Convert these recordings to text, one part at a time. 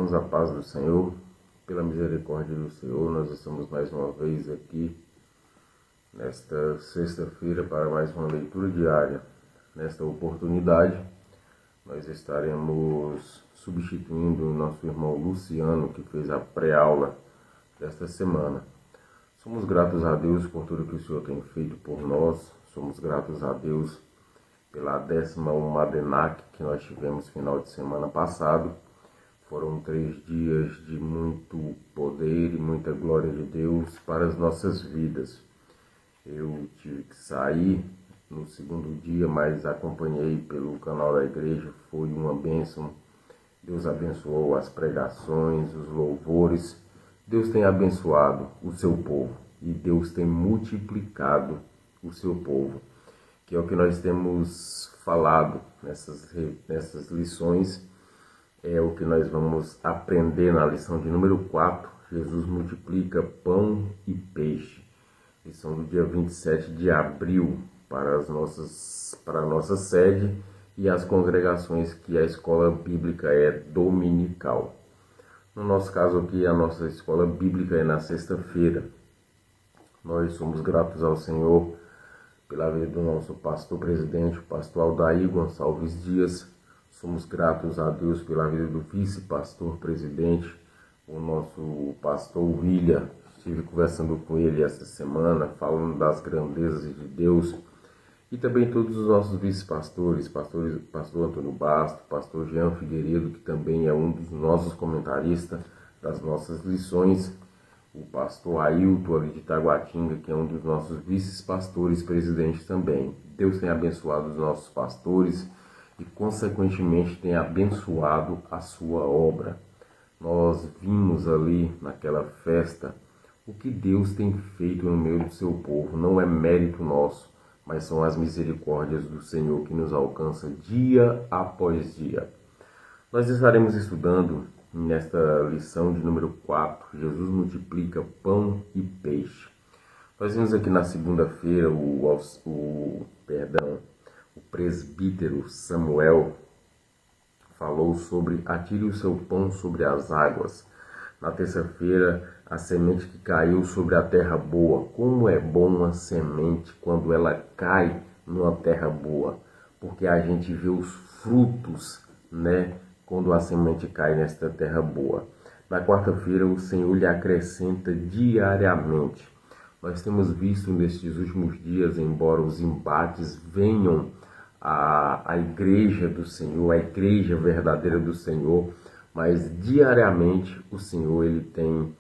irmãos, a paz do Senhor, pela misericórdia do Senhor, nós estamos mais uma vez aqui, nesta sexta-feira, para mais uma leitura diária. Nesta oportunidade, nós estaremos substituindo o nosso irmão Luciano, que fez a pré-aula desta semana. Somos gratos a Deus por tudo que o Senhor tem feito por nós, somos gratos a Deus pela 11ª ADENAC que nós tivemos final de semana passado. Foram 3 dias de muito poder e muita glória de Deus para as nossas vidas. Eu tive que sair no segundo dia, mas acompanhei pelo canal da igreja, foi uma bênção. Deus abençoou as pregações, os louvores. Deus tem abençoado o seu povo e Deus tem multiplicado o seu povo, que é o que nós temos falado nessas lições. É o que nós vamos aprender na lição de número 4. Jesus multiplica pão e peixe. Lição do dia 27 de abril para a nossa sede e as congregações que a escola bíblica é dominical. No nosso caso aqui, a nossa escola bíblica é na sexta-feira. Nós somos gratos ao Senhor pela vida do nosso pastor presidente, o pastor Aldair Gonçalves Dias. Somos gratos a Deus pela vida do vice-pastor presidente, o nosso pastor William. Estive conversando com ele essa semana, falando das grandezas de Deus. E também todos os nossos vice-pastores, pastor Antônio Basto, pastor Jean Figueiredo, que também é um dos nossos comentaristas das nossas lições. O pastor Ailton ali de Taguatinga, que é um dos nossos vice-pastores presidentes também. Deus tem abençoado os nossos pastores e, consequentemente, tem abençoado a sua obra. Nós vimos ali naquela festa o que Deus tem feito no meio do seu povo. Não é mérito nosso, mas são as misericórdias do Senhor que nos alcança dia após dia. Nós estaremos estudando nesta lição de número 4, Jesus multiplica pão e peixe. Nós vimos aqui na segunda-feira o presbítero Samuel falou sobre atire o seu pão sobre as águas. Na terça-feira, a semente que caiu sobre a terra boa. Como é bom uma semente quando ela cai numa terra boa, porque a gente vê os frutos, né, quando a semente cai nesta terra boa. Na quarta-feira, o Senhor lhe acrescenta diariamente. Nós temos visto nestes últimos dias, embora os embates venham à igreja do Senhor, à igreja verdadeira do Senhor, mas diariamente o Senhor ele tem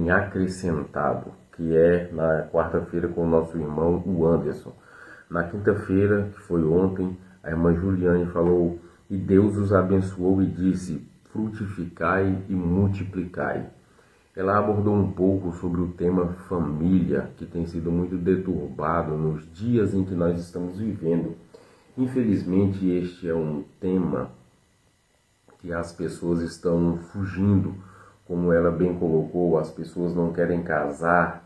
acrescentado, que é na quarta-feira com o nosso irmão, o Anderson. Na quinta-feira, que foi ontem, a irmã Juliane falou: e Deus os abençoou e disse, frutificai e multiplicai. Ela abordou um pouco sobre o tema família, que tem sido muito deturbado nos dias em que nós estamos vivendo. Infelizmente, este é um tema que as pessoas estão fugindo. Como ela bem colocou, as pessoas não querem casar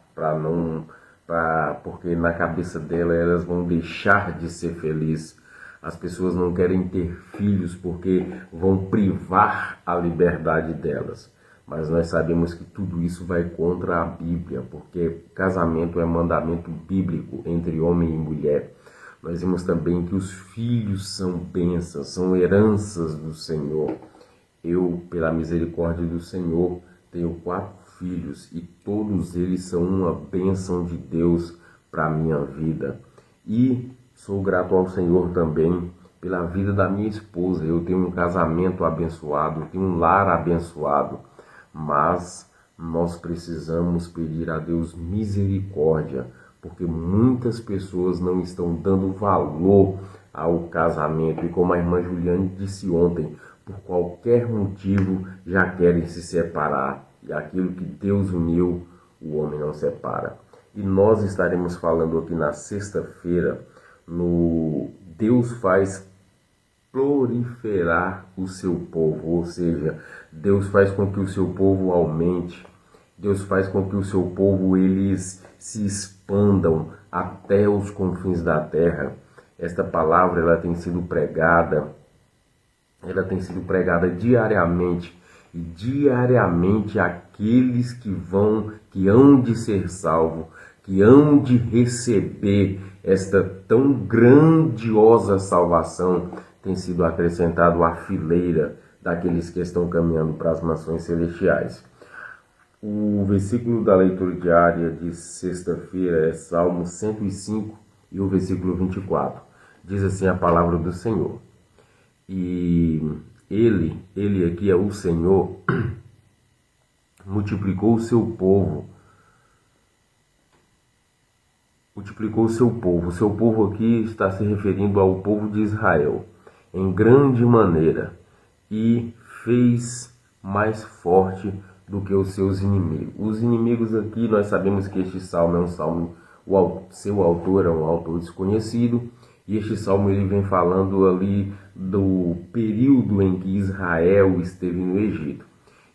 porque na cabeça dela elas vão deixar de ser felizes. As pessoas não querem ter filhos porque vão privar a liberdade delas. Mas nós sabemos que tudo isso vai contra a Bíblia, porque casamento é mandamento bíblico entre homem e mulher. Nós vimos também que os filhos são bênçãos, são heranças do Senhor. Eu, pela misericórdia do Senhor, tenho 4 filhos e todos eles são uma bênção de Deus para a minha vida. E sou grato ao Senhor também pela vida da minha esposa. Eu tenho um casamento abençoado, tenho um lar abençoado, mas nós precisamos pedir a Deus misericórdia, porque muitas pessoas não estão dando valor ao casamento. E como a irmã Juliane disse ontem, por qualquer motivo já querem se separar. E aquilo que Deus uniu, o homem não separa. E nós estaremos falando aqui na sexta-feira no Deus faz proliferar o seu povo, ou seja, Deus faz com que o seu povo aumente, Deus faz com que o seu povo eles se expandam até os confins da terra. Esta palavra ela tem sido pregada ela tem sido pregada diariamente, e diariamente aqueles que hão de ser salvos, que hão de receber esta tão grandiosa salvação, tem sido acrescentado à fileira daqueles que estão caminhando para as mansões celestiais. O versículo da leitura diária de sexta-feira é Salmo 105 e o versículo 24. Diz assim a palavra do Senhor. E ele aqui é o Senhor, multiplicou o seu povo. Multiplicou o seu povo. O seu povo aqui está se referindo ao povo de Israel, em grande maneira, e fez mais forte do que os seus inimigos. Os inimigos aqui, nós sabemos que este salmo é um salmo, seu autor é um autor desconhecido, e este salmo ele vem falando ali do período em que Israel esteve no Egito.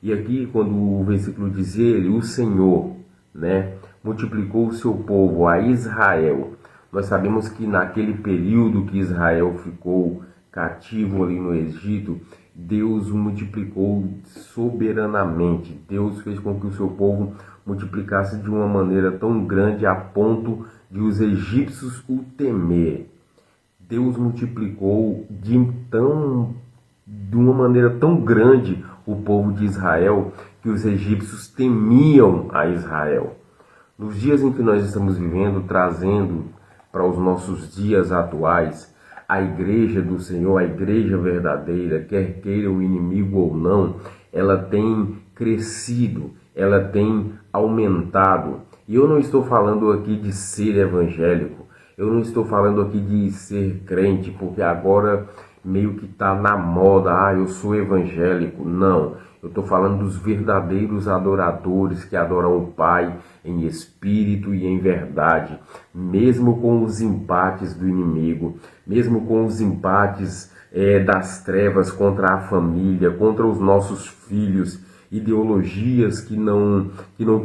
E aqui, quando o versículo diz ele, o Senhor, né, multiplicou o seu povo, a Israel. Nós sabemos que naquele período que Israel ficou cativo ali no Egito, Deus o multiplicou soberanamente. Deus fez com que o seu povo multiplicasse de uma maneira tão grande a ponto de os egípcios o temer. Deus multiplicou de uma maneira tão grande o povo de Israel que os egípcios temiam a Israel. Nos dias em que nós estamos vivendo, trazendo para os nossos dias atuais, a igreja do Senhor, a igreja verdadeira, quer queira o inimigo ou não, ela tem crescido, ela tem aumentado. E eu não estou falando aqui de ser evangélico, eu não estou falando aqui de ser crente, porque agora meio que está na moda, eu sou evangélico. Não, eu estou falando dos verdadeiros adoradores que adoram o Pai em espírito e em verdade, mesmo com os empates do inimigo, mesmo com os empates das trevas contra a família, contra os nossos filhos, ideologias que não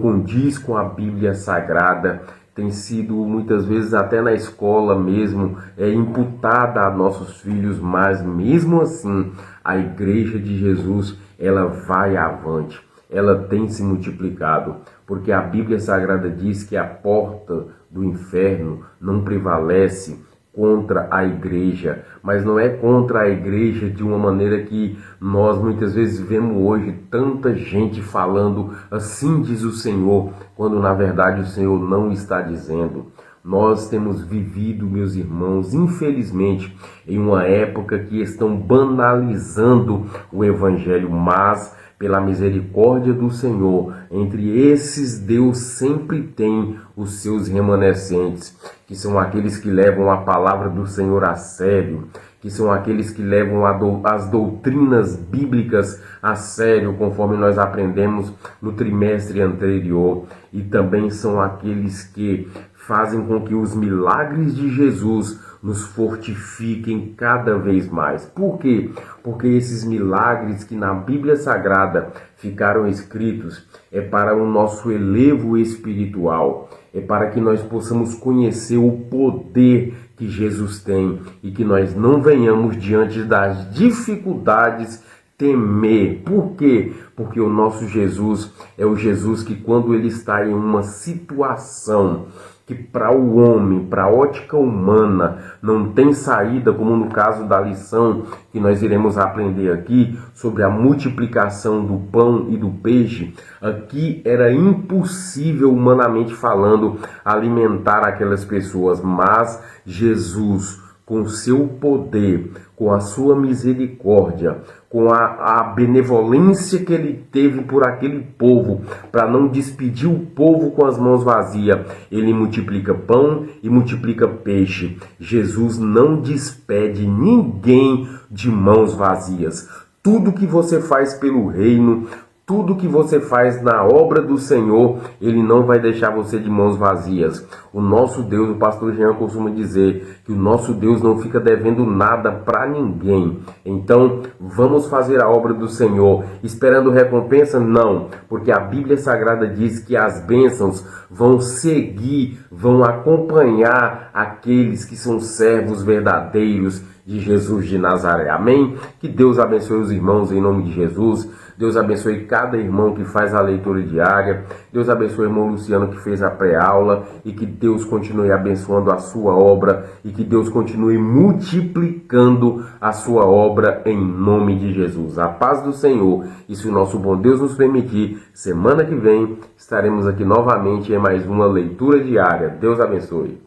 condiz com a Bíblia Sagrada, tem sido muitas vezes até na escola mesmo imputada a nossos filhos, mas mesmo assim a igreja de Jesus ela vai avante, ela tem se multiplicado, porque a Bíblia Sagrada diz que a porta do inferno não prevalece contra a igreja, mas não é contra a igreja de uma maneira que nós muitas vezes vemos hoje tanta gente falando assim diz o Senhor, quando na verdade o Senhor não está dizendo. Nós temos vivido, meus irmãos, infelizmente, em uma época que estão banalizando o Evangelho, mas pela misericórdia do Senhor, entre esses Deus sempre tem os seus remanescentes, que são aqueles que levam a palavra do Senhor a sério, que são aqueles que levam as doutrinas bíblicas a sério, conforme nós aprendemos no trimestre anterior, e também são aqueles que fazem com que os milagres de Jesus nos fortifiquem cada vez mais. Por quê? Porque esses milagres que na Bíblia Sagrada ficaram escritos é para o nosso elevo espiritual, é para que nós possamos conhecer o poder que Jesus tem e que nós não venhamos diante das dificuldades temer. Por quê? Porque o nosso Jesus é o Jesus que quando ele está em uma situação que para o homem, para a ótica humana, não tem saída, como no caso da lição que nós iremos aprender aqui, sobre a multiplicação do pão e do peixe, aqui era impossível, humanamente falando, alimentar aquelas pessoas, mas Jesus, com o seu poder, com a sua misericórdia, com a benevolência que ele teve por aquele povo, para não despedir o povo com as mãos vazias, ele multiplica pão e multiplica peixe. Jesus não despede ninguém de mãos vazias. Tudo que você faz pelo reino, Tudo que você faz na obra do Senhor, Ele não vai deixar você de mãos vazias. O nosso Deus, o pastor Jean costuma dizer que o nosso Deus não fica devendo nada para ninguém. Então, vamos fazer a obra do Senhor. Esperando recompensa? Não, porque a Bíblia Sagrada diz que as bênçãos vão seguir, vão acompanhar aqueles que são servos verdadeiros de Jesus de Nazaré. Amém? Que Deus abençoe os irmãos em nome de Jesus. Deus abençoe cada irmão que faz a leitura diária. Deus abençoe o irmão Luciano que fez a pré-aula. E que Deus continue abençoando a sua obra. E que Deus continue multiplicando a sua obra em nome de Jesus. A paz do Senhor. E se o nosso bom Deus nos permitir, semana que vem estaremos aqui novamente em mais uma leitura diária. Deus abençoe.